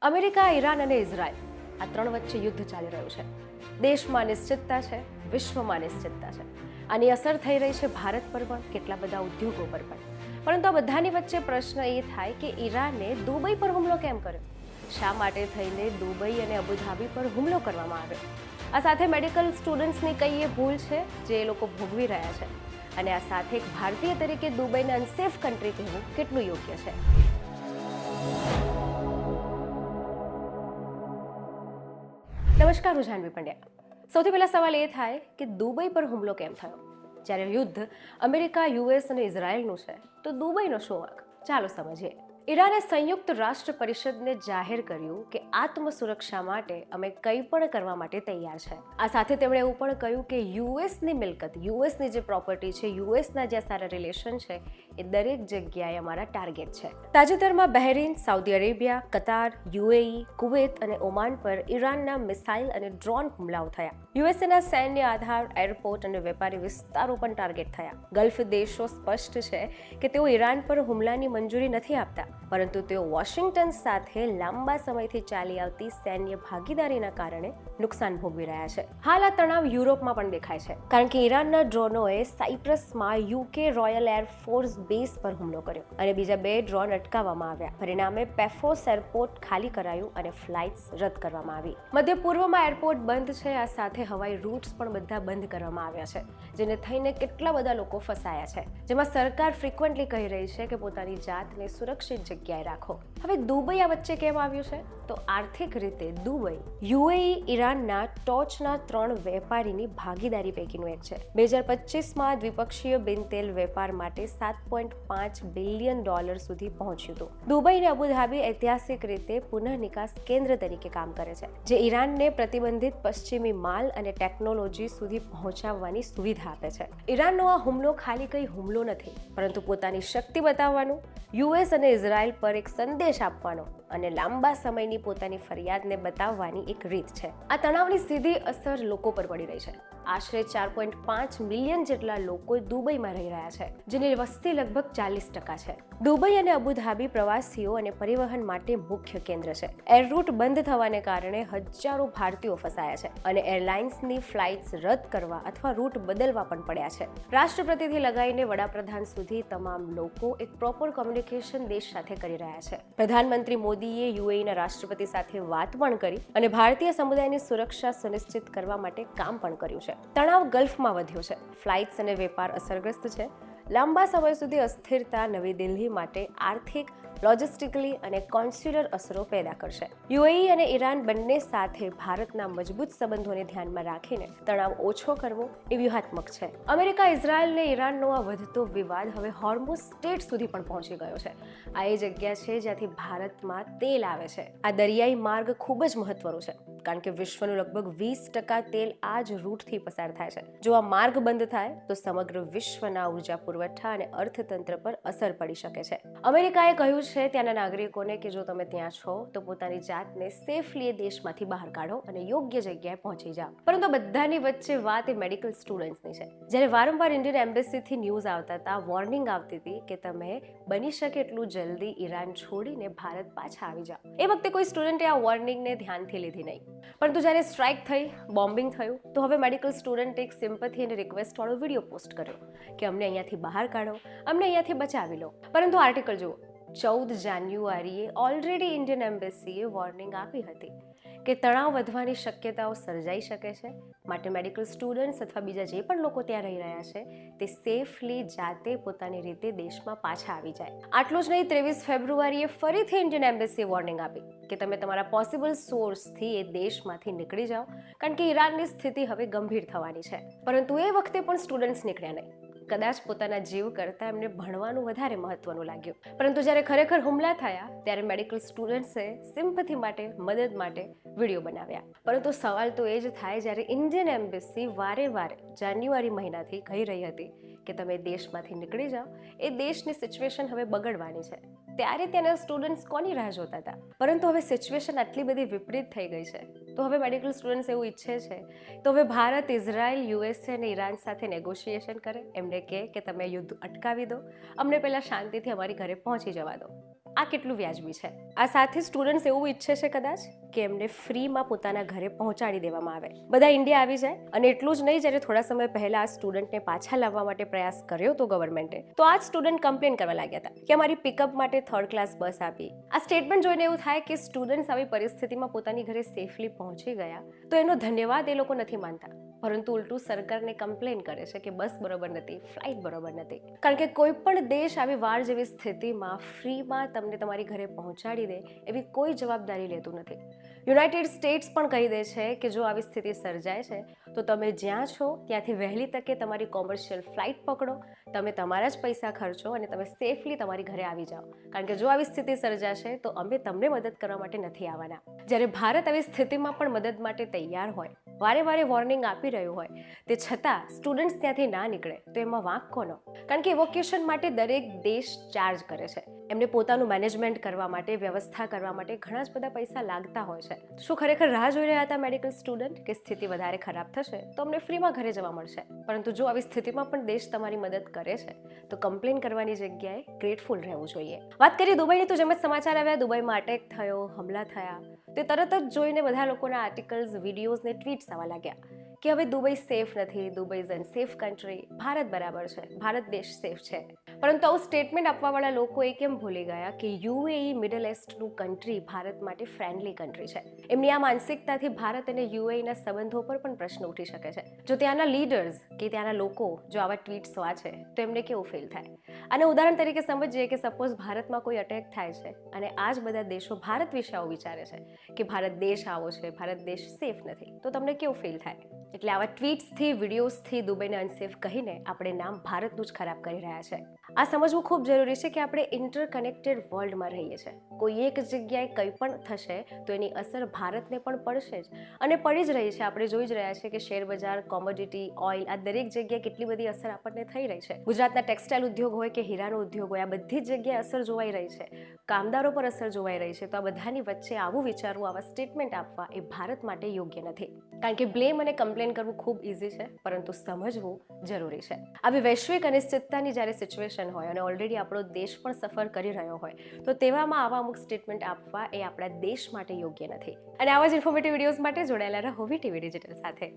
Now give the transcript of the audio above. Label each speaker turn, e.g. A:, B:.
A: America, Iran અને Israel આ ત્રણ વચ્ચે યુદ્ધ ચાલી રહ્યું છે. દેશમાં અનિશ્ચિતતા છે, વિશ્વમાં અનિશ્ચિતતા છે. આની અસર થઈ રહી છે ભારત પર પણ, કેટલા બધા ઉદ્યોગો પર પણ. પરંતુ આ બધાની વચ્ચે પ્રશ્ન એ થાય કે ઈરાને દુબઈ પર હુમલો કેમ કર્યો? શા માટે થઈને દુબઈ અને અબુધાબી પર હુમલો કરવામાં આવ્યો? આ સાથે મેડિકલ સ્ટુડન્ટ્સની કઈ એ ભૂલ છે જે એ લોકો ભોગવી રહ્યા છે? અને આ સાથે એક ભારતીય તરીકે દુબઈને અનસેફ કન્ટ્રી કહેવું કેટલું યોગ્ય છે? નમસ્કાર, હું જાહ્નવી પંડ્યા. સૌથી પહેલા સવાલ એ થાય કે દુબઈ પર હુમલો કેમ થયો? જ્યારે યુદ્ધ અમેરિકા, યુએસ અને ઇઝરાયલનું છે તો દુબઈનો શું વાંક? ચાલો સમજીએ. ઈરાને સંયુક્ત રાષ્ટ્ર પરિષદને જાહેર કર્યું કે આત્મસુરક્ષા માટે અમે કંઈ પણ કરવા માટે તૈયાર છે. આ સાથે તેમણે એવું પણ કહ્યું કે યુએસની મિલકત, યુએસની જે પ્રોપર્ટી છે, યુએસના જે સારા રિલેશન છે એ દરેક જગ્યાએ અમારા ટાર્ગેટ છે. તાજેતરમાં બહેરીન, સાઉદી અરેબિયા, કતાર, યુએઈ, કુવેત અને ઓમાન પર ઈરાનના મિસાઇલ અને ડ્રોન હુમલાઓ થયા. યુએસએના સૈન્ય આધાર, એરપોર્ટ અને વેપારી વિસ્તારો પણ ટાર્ગેટ થયા. ગલ્ફ દેશો સ્પષ્ટ છે કે તેઓ ઈરાન પર હુમલાની મંજૂરી નથી આપતા, પરંતુ તેઓ વોશિંગ્ટન સાથે લાંબા સમયથી ચાલી આવતી સૈન્ય ભાગીદારીના કારણે નુકસાન ભોગવી રહ્યા છે. હાલ આ તણાવ યુરોપમાં પણ દેખાય છે, કારણ કે ઈરાનના ડ્રોનોએ સાયપ્રસમાં યુકે રોયલ એરફોર્સ બેઝ પર હુમલો કર્યો અને બીજા 2 ડ્રોન અટકાવવામાં આવ્યા. પરિણામે પેફોસ એરપોર્ટ ખાલી કરાયું અને ફ્લાઇટ્સ રદ કરવામાં આવી. મધ્ય પૂર્વમાં એરપોર્ટ બંધ છે. આ સાથે હવાઈ રૂટ્સ પણ બધા બંધ કરવામાં આવ્યા છે, જેને થઈને કેટલા બધા લોકો ફસાયા છે, જેમાં સરકાર ફ્રિકવન્ટલી કહી રહી છે કે પોતાની જાતને સુરક્ષિત જગ્યાએ રાખો. હવે દુબઈ આ વચ્ચે કેમ આવ્યું છે? તો આર્થિક રીતે દુબઈ યુએઈ ઈરાનના ટોચના 3 વેપારીની ભાગીદારી પૈકીનું એક છે. 2025માં દ્વિપક્ષીય બિનતેલ વેપાર માટે $7.5 બિલિયન સુધી પહોંચ્યું હતું. દુબઈ અને અબુધાબી ઐતિહાસિક રીતે પુનઃ નિકાસ કેન્દ્ર તરીકે કામ કરે છે, જે ઈરાનને પ્રતિબંધિત પશ્ચિમી માલ અને ટેકનોલોજી સુધી પહોંચાડવાની સુવિધા આપે છે. ઈરાનનો આ હુમલો ખાલી કઈ હુમલો નથી, પરંતુ પોતાની શક્તિ બતાવવાનું, યુએસ અને ઇઝરાયલ પર એક સંદેશ આપવાનો અને લાંબા સમયની પોતાની ફરિયાદને બતાવવાની એક રીત છે. આ તણાવની સીધી અસર લોકો પર પડી રહી છે. આશરે 4.5 મિલિયન જેટલા લોકો દુબઈમાં રહી રહ્યા છે, જેની વસ્તી લગભગ 40% છે. દુબઈ અને અબુધાબી પ્રવાસીઓ અને પરિવહન માટે મુખ્ય કેન્દ્ર છે. એર રૂટ બંધ થવાને કારણે હજારો ભારતીયો ફસાયા છે અને એરલાઇન્સની ફ્લાઇટ્સ રદ કરવા અથવા રૂટ બદલવા પણ પડ્યા છે. રાષ્ટ્રપતિથી લગાવીને વડાપ્રધાન સુધી તમામ લોકો એક પ્રોપર કોમ્યુનિકેશન દેશ સાથે કરી રહ્યા છે. પ્રધાનમંત્રી મોદીએ યુએઈના રાષ્ટ્રપતિ સાથે વાત પણ કરી અને ભારતીય સમુદાયની સુરક્ષા સુનિશ્ચિત કરવા માટે કામ પણ કર્યું છે. તણાવ ગલ્ફમાં વધ્યો છે. ફ્લાઇટ્સ અને વેપાર અસરગ્રસ્ત છે. લાંબા સમય સુધી અસ્થિરતા નવી દિલ્હી માટે આર્થિક, લોજિસ્ટિકલી અને કોન્સ્યુલર અસરો પેદા કરશે. યુએઈ અને ઈરાન બંને સાથે ભારતના મજબૂત સંબંધોને ધ્યાનમાં રાખીને તણાવ ઓછો કરવો એ વ્યૂહાત્મક છે. અમેરિકા, ઇઝરાયલ અને ઈરાનનો આ વધતો વિવાદ હવે હોર્મુઝ સ્ટ્રેટ સુધી પણ પહોંચી ગયો છે. આ એ જગ્યા છે જ્યાંથી ભારતમાં તેલ આવે છે. આ દરિયાઈ માર્ગ ખૂબ જ મહત્વનો છે, કારણ કે વિશ્વનું લગભગ 20% તેલ આ જ રૂટથી પસાર થાય છે. જો આ માર્ગ બંધ થાય તો સમગ્ર વિશ્વના ઉર્જા પુરવઠા અને અર્થતંત્ર પર અસર પડી શકે છે. અમેરિકાએ કહ્યું છે ત્યાંના નાગરિકોને કે જો તમે ત્યાં છો તો પોતાની જાતને સેફલી એ દેશમાંથી બહાર કાઢો અને યોગ્ય જગ્યાએ પહોંચી જાઓ. પરંતુ બધાની વચ્ચે વાત એ મેડિકલ સ્ટુડન્ટ્સની છે. જ્યારે વારંવાર ઇન્ડિયન એમ્બેસીથી ન્યૂઝ આવતા હતા, વોર્નિંગ આવતી હતી કે તમે બની શકે એટલું જલ્દી ઈરાન છોડીને ભારત પાછા આવી જાઓ. એ વખતે કોઈ સ્ટુડન્ટે આ વોર્નિંગને ધ્યાનથી લીધી નહીં. પરંતુ જ્યારે સ્ટ્રાઇક થઈ, બોમ્બિંગ થયું, તો હવે મેડિકલ સ્ટુડન્ટે એક સિમ્પથી અને રિક્વેસ્ટ વાળો વિડીયો પોસ્ટ કર્યો કે અમને અહીંયાથી બહાર કાઢો, અમને અહીંયાથી બચાવી લો. પરંતુ આર્ટિકલ જુઓ, 14 જાન્યુઆરીએ ઓલરેડી ઇન્ડિયન એમ્બેસીએ વોર્નિંગ આપી હતી કે તણાવ વધવાની શક્યતાઓ સર્જાઈ શકે છે. માટે મેડિકલ સ્ટુડન્ટ્સ અથવા બીજા જે પણ લોકો ત્યાં રહી રહ્યા છે તે સેફલી જાતે પોતાની રીતે દેશમાં પાછા આવી જાય. આટલું જ નહીં, 23 ફેબ્રુઆરીએ ફરીથી ઇન્ડિયન એમ્બેસીએ વોર્નિંગ આપી કે તમે તમારા પોસિબલ સોર્સથી એ દેશમાંથી નીકળી જાઓ, કારણ કે ઈરાનની સ્થિતિ હવે ગંભીર થવાની છે. પરંતુ એ વખતે પણ સ્ટુડન્ટ્સ નીકળ્યા નહીં. કદાચ પોતાના જીવ કરતાં એમને ભણવાનું વધારે મહત્વનું લાગ્યું. પરંતુ જ્યારે ખરેખર હુમલા થયા ત્યારે મેડિકલ સ્ટુડન્ટ્સે સિમ્પથી માટે, મદદ માટે વિડીયો બનાવ્યા. પરંતુ સવાલ તો એ જ થાય જ્યારે ઇન્ડિયન એમ્બેસી વારે જાન્યુઆરી મહિનાથી કહી રહી હતી કે તમે દેશમાંથી નીકળી જાઓ, એ દેશની સિચ્યુએશન હવે બગડવાની છે. ત્યારે ત્યાંના સ્ટુડન્ટ્સ કોની રાહ જોતા હતા? પરંતુ હવે સિચ્યુએશન આટલી બધી વિપરીત થઈ ગઈ છે, તો હવે મેડિકલ સ્ટુડન્ટ્સ એવું ઈચ્છે છે તો હવે ભારત, ઇઝરાયલ, યુએસએ અને ઈરાન સાથે નેગોશિએશન કરે. એમને કહે કે તમે યુદ્ધ અટકાવી દો, અમને પહેલાં શાંતિથી અમારી ઘરે પહોંચી જવા દો. આ કેટલું વ્યાજબી છે? આ સાથે સ્ટુડન્ટ્સ એવું ઈચ્છે છે કદાચ કે એમને ફ્રીમાં પોતાના ઘરે પહોંચાડી દેવામાં આવે, બધા ઇન્ડિયા આવી જાય. અને એટલું જ નહીં, જ્યારે થોડા સમય પહેલા આ સ્ટુડન્ટને પાછા લાવવા માટે પ્રયાસ કર્યો હતો ગવર્મેન્ટે, તો આ જ સ્ટુડન્ટ કમ્પ્લેન કરવા લાગ્યા હતા કે અમારી પિકઅપ માટે 3rd ક્લાસ બસ આપી. આ સ્ટેટમેન્ટ જોઈને એવું થાય કે સ્ટુડન્ટ્સ આવી પરિસ્થિતિમાં પોતાની ઘરે સેફલી પહોંચી ગયા તો એનો ધન્યવાદ એ લોકો નથી માનતા, પરંતુ ઉલટું સરકારને કમ્પ્લેન કરે છે કે બસ બરોબર નથી, ફ્લાઇટ બરોબર નથી. કારણ કે કોઈ પણ દેશ આવી વાર જેવી સ્થિતિમાં ફ્રીમાં તમને તમારી ઘરે પહોંચાડી દે એવી કોઈ જવાબદારી લેતું નથી. યુનાઇટેડ સ્ટેટ્સ પણ કહી દે છે કે જો આવી સ્થિતિ સર્જાય છે તો તમે જ્યાં છો ત્યાંથી વહેલી તકે તમારી કોમર્શિયલ ફ્લાઇટ પકડો, તમે તમારા જ પૈસા ખર્ચો અને તમે સેફલી તમારી ઘરે આવી જાઓ. કારણ કે જો આવી સ્થિતિ સર્જાશે તો અમે તમને મદદ કરવા માટે નથી આવવાના. જ્યારે ભારત આવી સ્થિતિમાં પણ મદદ માટે તૈયાર હોય, વારે વારે વોર્નિંગ આપી રહ્યું હોય, તે છતાં સ્ટુડન્ટ્સ ત્યાંથી ના નીકળે તો એમાં વાંક કોનો? કારણ કે ઇવોક્યુએશન માટે દરેક દેશ ચાર્જ કરે છે. એમને પોતાનું મેનેજમેન્ટ કરવા માટે, વ્યવસ્થા કરવા માટે ઘણા જ બધા પૈસા લાગતા હોય છે. શું ખરેખર રાહ જોઈ રહ્યા હતા મેડિકલ સ્ટુડન્ટ કે સ્થિતિ વધારે ખરાબ થશે તો અમને ફ્રીમાં ઘરે જવા મળશે? પરંતુ જો આવી સ્થિતિમાં પણ દેશ તમારી મદદ કરે છે તો કમ્પ્લેન કરવાની જગ્યાએ ગ્રેટફુલ રહેવું જોઈએ. વાત કરીએ દુબઈની, તો જેમ જ સમાચાર આવ્યા દુબઈમાં અટેક થયો, હમલા થયા, તે તરત જ જોઈને બધા લોકોના આર્ટિકલ્સ, વિડીયોઝ ને ટ્વીટ્સ આવવા લાગ્યા કે હવે દુબઈ સેફ નથી, Dubai is unsafe country, Bharat બરાબર છે, ભારત દેશ સેફ છે. પરંતુ આવું સ્ટેટમેન્ટ આપવાવાળા લોકો એ કેમ ભૂલી ગયા કે યુએઈ મિડલ ઇસ્ટનું કન્ટ્રી ભારત માટે ફ્રેન્ડલી કન્ટ્રી છે? એમની આ માનસિકતાથી ભારત અને યુએઈના સંબંધો પર પણ પ્રશ્ન ઉઠી શકે છે. જો ત્યાંના લીડર્સ કે ત્યાંના લોકો જો આવા ટ્વીટ્સ વાંચે તો એમને કેવું ફીલ થાય? અને ઉદાહરણ તરીકે સમજીએ કે સપોઝ ભારતમાં કોઈ અટેક થાય છે અને આ જ બધા દેશો ભારત વિશે આવું વિચારે છે કે ભારત દેશ આવો છે, ભારત દેશ સેફ નથી, તો તમને કેવું ફીલ થાય? એટલે આવા ટ્વીટ્સથી, વિડીયોઝથી દુબઈને અનસેફ કહીને આપણે નામ ભારતનું જ ખરાબ કરી રહ્યા છે. આ સમજવું ખૂબ જરૂરી છે કે આપણે ઇન્ટરકનેક્ટેડ વર્લ્ડમાં રહીએ છીએ. કોઈ એક જગ્યાએ કંઈ પણ થશે તો એની અસર ભારતને પણ પડશે જ, અને પડી જ રહી છે. આપણે જોઈ જ રહ્યા છે કે શેર બજાર, કોમોડિટી, ઓઇલ, આ દરેક જગ્યાએ કેટલી બધી અસર આપણને થઈ રહી છે. ગુજરાતના ટેક્સટાઇલ ઉદ્યોગ હોય કે હીરાનો ઉદ્યોગ હોય, આ બધી જ જગ્યાએ અસર જોવાઈ રહી છે. કામદારો પર અસર જોવાઈ રહી છે. તો આ બધાની વચ્ચે આવું વિચારવું, આવા સ્ટેટમેન્ટ આપવા એ ભારત માટે યોગ્ય નથી. કારણ કે બ્લેમ અને કમ્પ્લેન કરવું ખૂબ ઇઝી છે, પરંતુ સમજવું જરૂરી છે. આવી વૈશ્વિક અનિશ્ચિતતાની જ્યારે સિચ્યુએશન હોય અને ઓલરેડી આપણો દેશ પણ સફર કરી રહ્યો હોય, તો તેવામાં આવા અમુક સ્ટેટમેન્ટ આપવા એ આપણા દેશ માટે યોગ્ય નથી. અને આવા જ ઇન્ફોર્મેટિવ વિડીયોઝ માટે જોડાયેલા રહો વીટીવી ડિજિટલ સાથે.